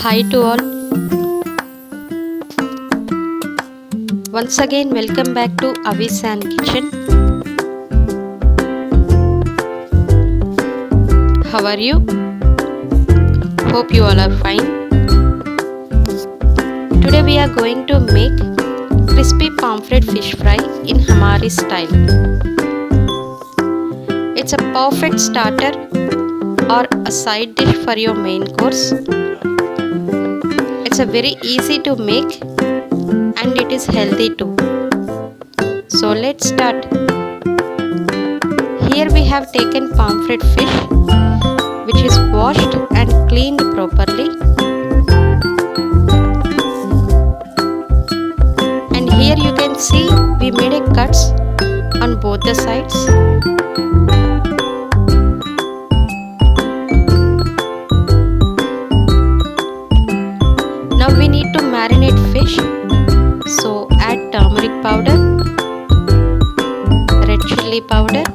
Hi to all. Once again, welcome back to Avisan Kitchen. How are you? Hope you all are fine. Today we are going to make crispy pomfret fish fry in Hamari style. It's a perfect starter or a side dish for your main course. It's a very easy to make and it is healthy too. So let's start. Here we have taken pomfret fish which is washed and cleaned properly. And here you can see we made a cuts on both the sides. Now we need to marinate fish. So add turmeric powder, red chilli powder,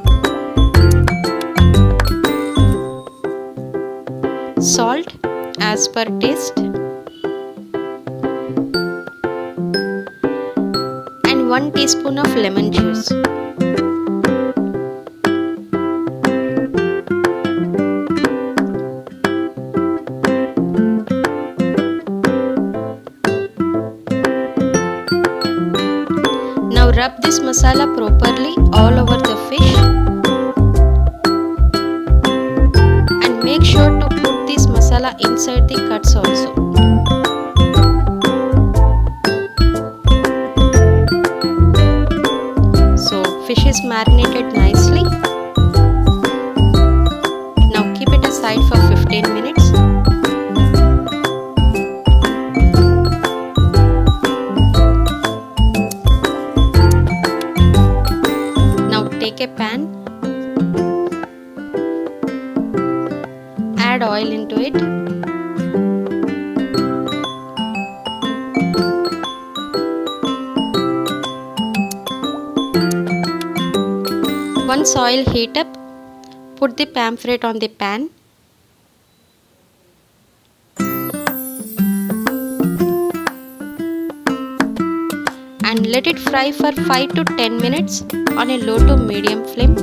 salt as per taste, and 1 teaspoon of lemon juice. Now rub this masala properly all over the fish and make sure to put this masala inside the cuts also. So fish is marinated nicely. Now keep it aside for 15 minutes. Take a pan, add oil into it, once oil heat up, put the pomfret on the pan. And let it fry for 5 to 10 minutes on a low to medium flame.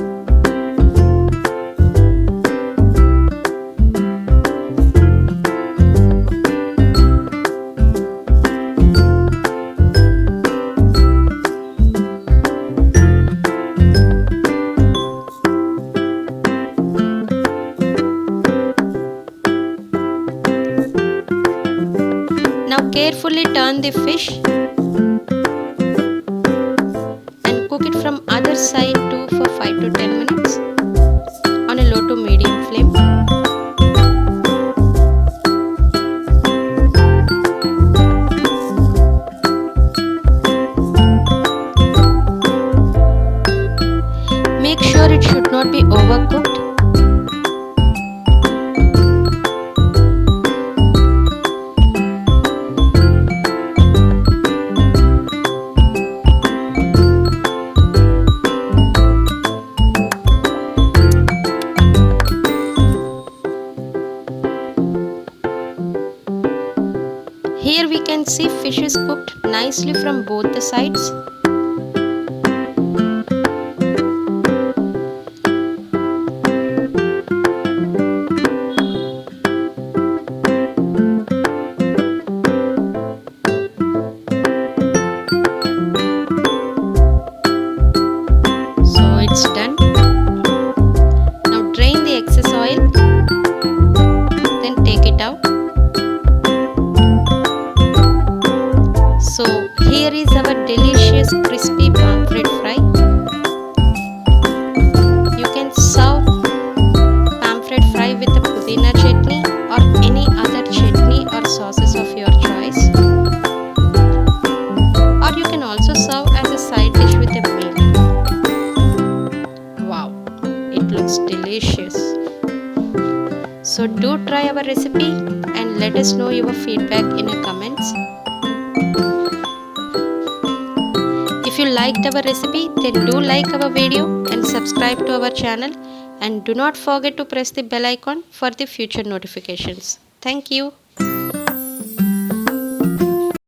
Now carefully turn the fish. Cook it from other side too for 5 to 10 minutes on a low to medium flame. Make sure it should not be overcooked. Here we can see fish is cooked nicely from both the sides. So it's done. Now drain the excess oil, then take it out. So here is our delicious crispy pomfret fry. You can serve pomfret fry with a pudina chutney or any other chutney or sauces of your choice. Or you can also serve as a side dish with a meal. Wow, it looks delicious. So do try our recipe and let us know your feedback in the comments. If you liked our recipe, then do like our video and subscribe to our channel, and do not forget to press the bell icon for the future notifications. Thank you.